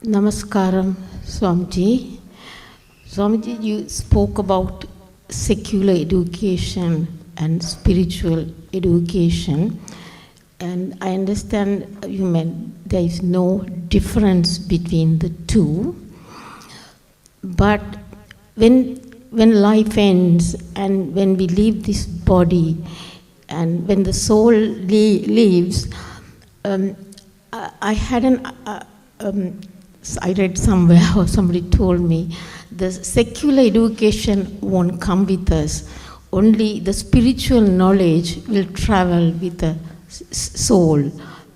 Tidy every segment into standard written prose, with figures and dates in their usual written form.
Namaskaram, Swamiji. Swamiji, you spoke about secular education and spiritual education, and I understand you meant there is no difference between the two. But when life ends and when we leave this body and when the soul leaves, I read somewhere or somebody told me the secular education won't come with us. Only the spiritual knowledge will travel with the soul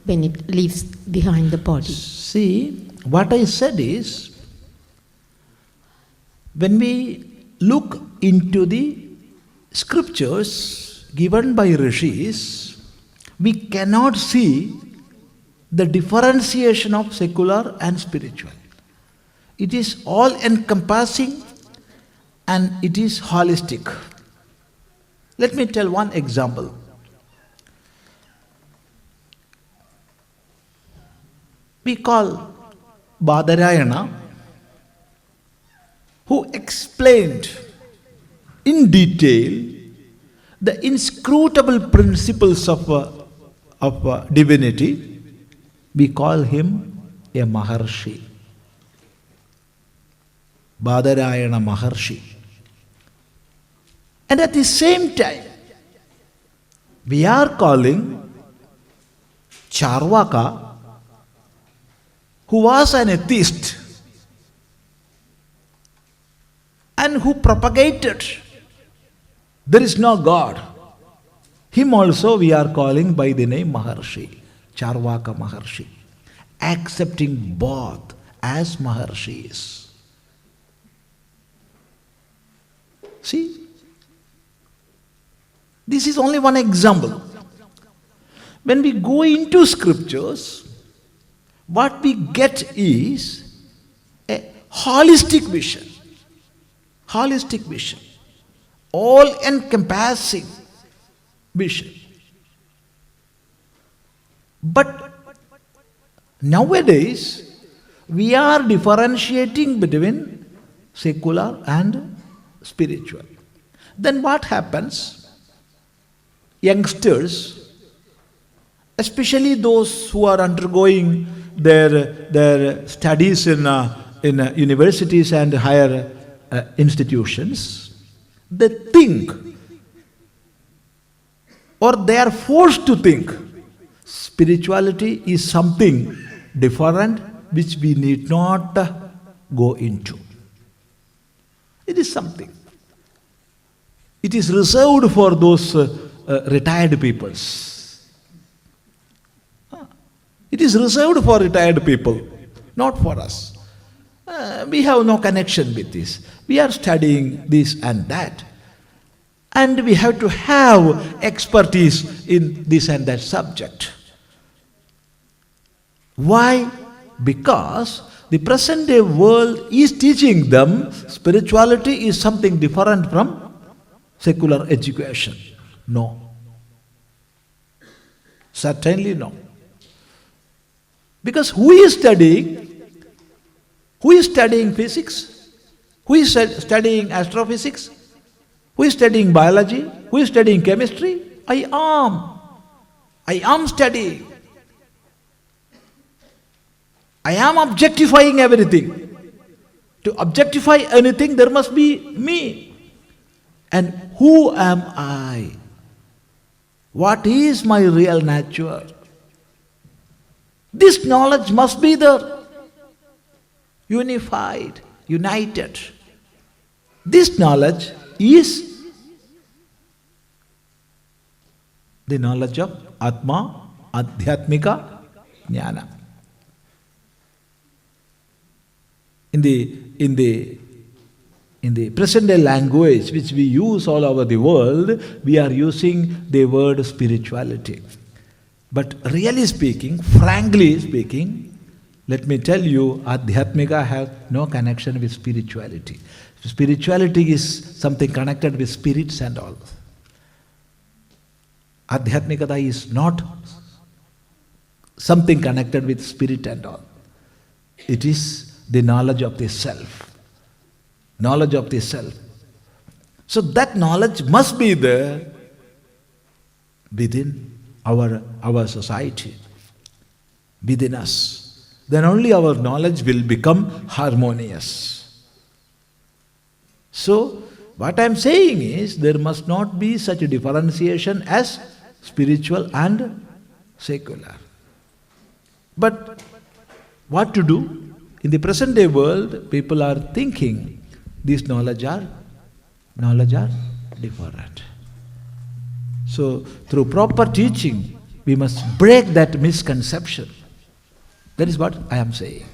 when it leaves behind the body. See, what I said is, when we look into the scriptures given by rishis, we cannot see the differentiation of secular and spiritual. It is all encompassing and it is holistic. Let me tell one example. We call Badarayana, who explained in detail the inscrutable principles of divinity. We call him a Maharshi. Badarayana Maharshi. And at the same time, we are calling Charvaka, who was an atheist and who propagated there is no God. Him also we are calling by the name Maharshi. Charvaka Maharshi, accepting both as Maharshis. See, this is only one example. When we go into scriptures, what we get is a holistic vision. Holistic vision. All-encompassing vision. But nowadays, we are differentiating between secular and spiritual. Then what happens? Youngsters, especially those who are undergoing their studies in universities and higher institutions, they think, or they are forced to think, spirituality is something different which we need not go into. It is something. It is reserved for those retired peoples. It is reserved for retired people, not for us. We have no connection with this. We are studying this and that. And we have to have expertise in this and that subject. Why? Because the present day world is teaching them spirituality is something different from secular education. No. Certainly no. Because who is studying? Who is studying physics? Who is studying astrophysics? Who is studying biology? Who is studying chemistry? I am studying. I am objectifying everything. To objectify anything, there must be me. And who am I? What is my real nature? This knowledge must be there. Unified, united. This knowledge is the knowledge of Atma, Adhyatmika, Jnana. In the present day language which we use all over the world, we are using the word spirituality. But really speaking, frankly speaking, let me tell you, Adhyatmika has no connection with spirituality. Spirituality is something connected with spirits and all. Adhyatmikata is not something connected with spirit and all. It is the knowledge of the self. Knowledge of the self. So that knowledge must be there within our society, within us. Then only our knowledge will become harmonious. So, what I am saying is, there must not be such a differentiation as spiritual and secular. But what to do? In the present day world, people are thinking these knowledge are different. So, through proper teaching, we must break that misconception. That is what I am saying.